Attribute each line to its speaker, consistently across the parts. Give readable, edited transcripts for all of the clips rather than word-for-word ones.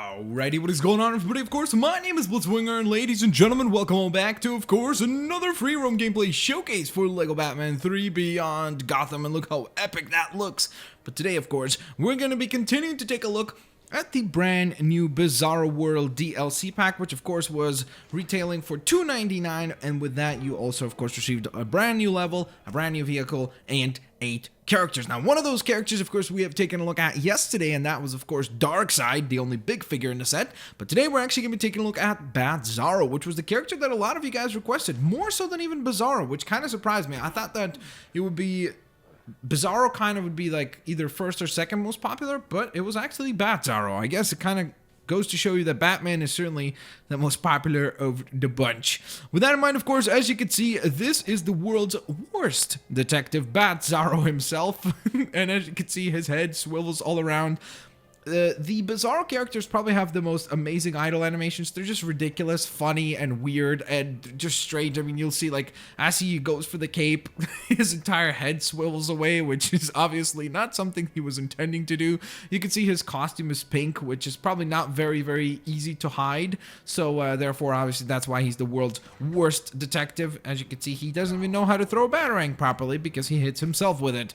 Speaker 1: Alrighty, what is going on, everybody? Of course, my name is Blitzwinger, and ladies and gentlemen, welcome on back to, of course, another free roam gameplay showcase for LEGO Batman 3 Beyond Gotham, and look how epic that looks. But today, of course, we're going to be continuing to take a look at the brand new Bizarro World DLC pack, which of course was retailing for $2.99, and with that you also of course received a brand new level, a brand new vehicle, and 8 characters. Now one of those characters of course we have taken a look at yesterday, and that was of course Darkseid, the only big figure in the set. But today we're actually going to be taking a look at Batzarro, which was the character that a lot of you guys requested, more so than even Bizarro, which kind of surprised me. I thought that it would be Bizarro kind of would be like either first or second most popular, but it was actually Batzarro. I guess it kind of goes to show you that Batman is certainly the most popular of the bunch. With that in mind, of course, as you can see, this is the world's worst detective, Batzarro himself. And as you can see, his head swivels all around. The Bizarro characters probably have the most amazing idle animations. They're just ridiculous, funny, and weird, and just strange. I mean, you'll see, like, as he goes for the cape, his entire head swivels away, which is obviously not something he was intending to do. You can see his costume is pink, which is probably not very easy to hide. So, therefore, obviously, that's why he's the world's worst detective. As you can see, he doesn't even know how to throw a batarang properly because he hits himself with it.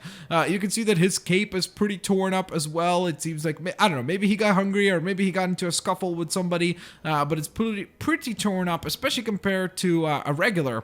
Speaker 1: You can see that his cape is pretty torn up as well. It seems like, I don't know, maybe he got hungry or maybe he got into a scuffle with somebody, but it's pretty torn up, especially compared to a regular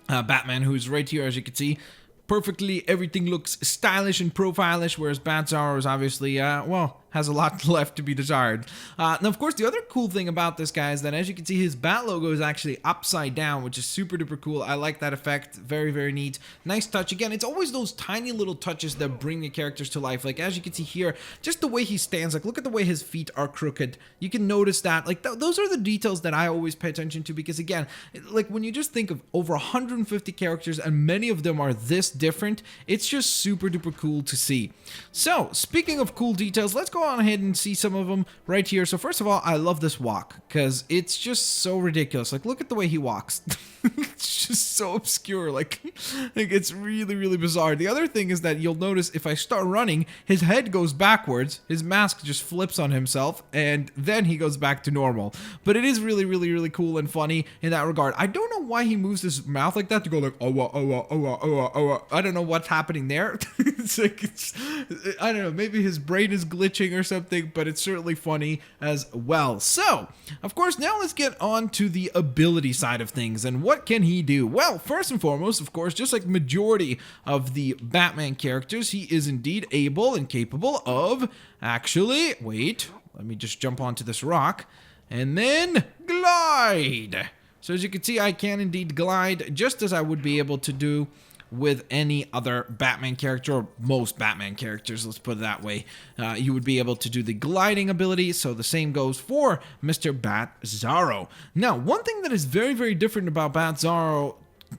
Speaker 1: Batman, who's right here, as you can see. Perfectly, everything looks stylish and profilish, whereas Batzarro is obviously, well, has a lot left to be desired. Now, of course, the other cool thing about this guy is that, as you can see, his bat logo is actually upside down, which is super duper cool. I like that effect. Very neat. Nice touch. Again, it's always those tiny little touches that bring the characters to life. Like, as you can see here, just the way he stands. Like, look at the way his feet are crooked. You can notice that. Like, those are the details that I always pay attention to, because, again, like, when you just think of over 150 characters and many of them are this different, it's just super duper cool to see. So, speaking of cool details, let's go on ahead and see some of them right here. So first of all, I love this walk because it's just so ridiculous. Like, look at the way he walks. It's just so obscure. Like it's really bizarre. The other thing is that you'll notice if I start running, his head goes backwards, his mask just flips on himself, and then he goes back to normal. But it is really cool and funny in that regard. I don't know why he moves his mouth like that to go like oh. I don't know what's happening there. I don't know, maybe his brain is glitching or something, but it's certainly funny as well. So, of course, now let's get on to the ability side of things. And what can he do? Well, first and foremost, of course, just like majority of the Batman characters, he is indeed able and capable of actually, wait, let me just jump onto this rock and then glide. So as you can see, I can indeed glide just as I would be able to do with any other Batman character, or most Batman characters, let's put it that way. You would be able to do the gliding ability, so the same goes for Mr. Batzarro. Now, one thing that is very different about Batzarro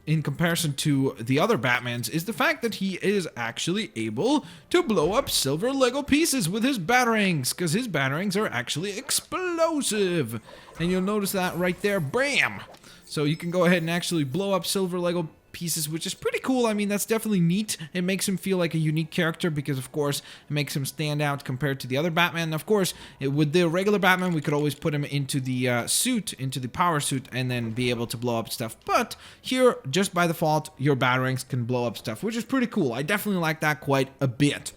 Speaker 1: in comparison to the other Batmans is the fact that he is actually able to blow up silver Lego pieces with his batarangs, because his batarangs are actually explosive. And you'll notice that right there, bam! So you can go ahead and actually blow up silver Lego pieces, which is pretty cool. I mean, that's definitely neat. It makes him feel like a unique character because, of course, it makes him stand out compared to the other Batman. And of course, with the regular Batman, we could always put him into the suit, into the power suit, and then be able to blow up stuff. But here, just by default, your batarangs can blow up stuff, which is pretty cool. I definitely like that quite a bit.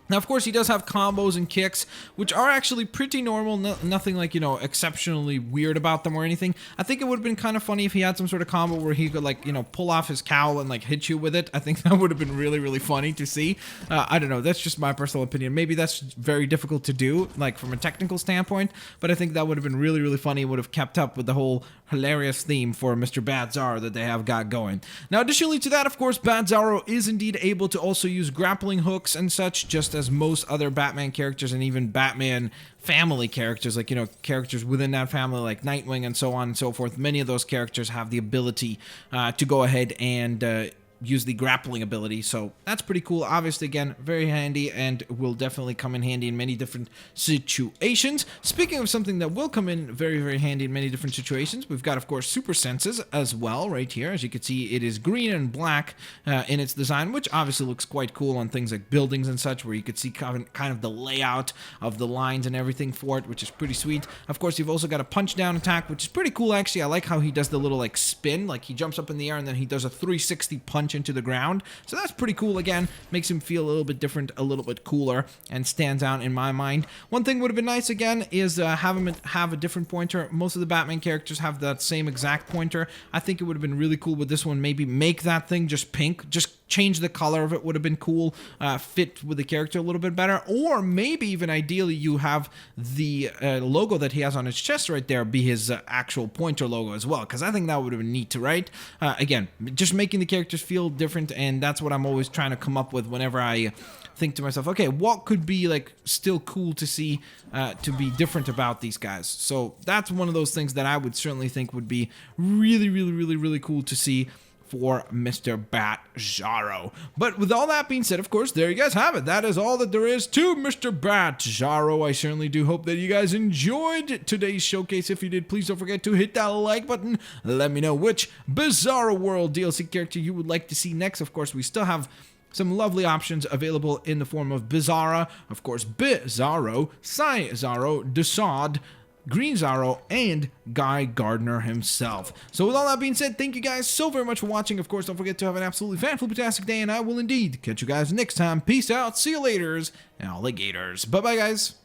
Speaker 1: Now, of course, he does have combos and kicks, which are actually pretty normal. Nothing like, you know, exceptionally weird about them or anything. I think it would have been kind of funny if he had some sort of combo where he could, like, you know, pull off his cowl and, like, hit you with it. I think that would have been really funny to see. I don't know. That's just my personal opinion. Maybe that's very difficult to do, like, from a technical standpoint. But I think that would have been really funny. It would have kept up with the whole hilarious theme for Mr. Batzarro that they have got going. Now, additionally to that, of course, Batzarro is indeed able to also use grappling hooks and such, just as most other Batman characters and even Batman family characters, like, you know, characters within that family like Nightwing and so on and so forth. Many of those characters have the ability to go ahead and use the grappling ability. So that's pretty cool. Obviously, again, very handy and will definitely come in handy in many different situations. Speaking of something that will come in very, very handy in many different situations, we've got, of course, super senses as well right here. As you can see, it is green and black in its design, which obviously looks quite cool on things like buildings and such, where you could see kind of the layout of the lines and everything for it, which is pretty sweet. Of course, you've also got a punch down attack, which is pretty cool, actually. I like how he does the little like spin, like he jumps up in the air and then he does a 360 punch into the ground. So that's pretty cool. Again, makes him feel a little bit different, a little bit cooler, and stands out in my mind. One thing would have been nice, again, is have him have a different pointer. Most of the Batman characters have that same exact pointer. I think it would have been really cool with this one. Maybe make that thing just pink, just change the color of it would have been cool, fit with the character a little bit better. Or maybe even ideally you have the logo that he has on his chest right there be his actual pointer logo as well, because I think that would have been neat, right? Again, just making the characters feel different, and that's what I'm always trying to come up with whenever I think to myself, okay, what could be like still cool to see, to be different about these guys. So that's one of those things that I would certainly think would be really, really, really, really cool to see for Mr. Batzarro. But with all that being said, of course, there you guys have it. That is all that there is to Mr. Batzarro. I certainly do hope that you guys enjoyed today's showcase. If you did, please don't forget to hit that like button. Let me know which Bizarro World DLC character you would like to see next. Of course, we still have some lovely options available in the form of Bizarro, of course, Bizarro, Psy-Zarro, Desaad, Green Zarro, and Guy Gardner himself. So with all that being said, thank you guys so very much for watching. Of course, don't forget to have an absolutely fantastic day, and I will indeed catch you guys next time. Peace out, see you laters, alligators. Bye-bye, guys.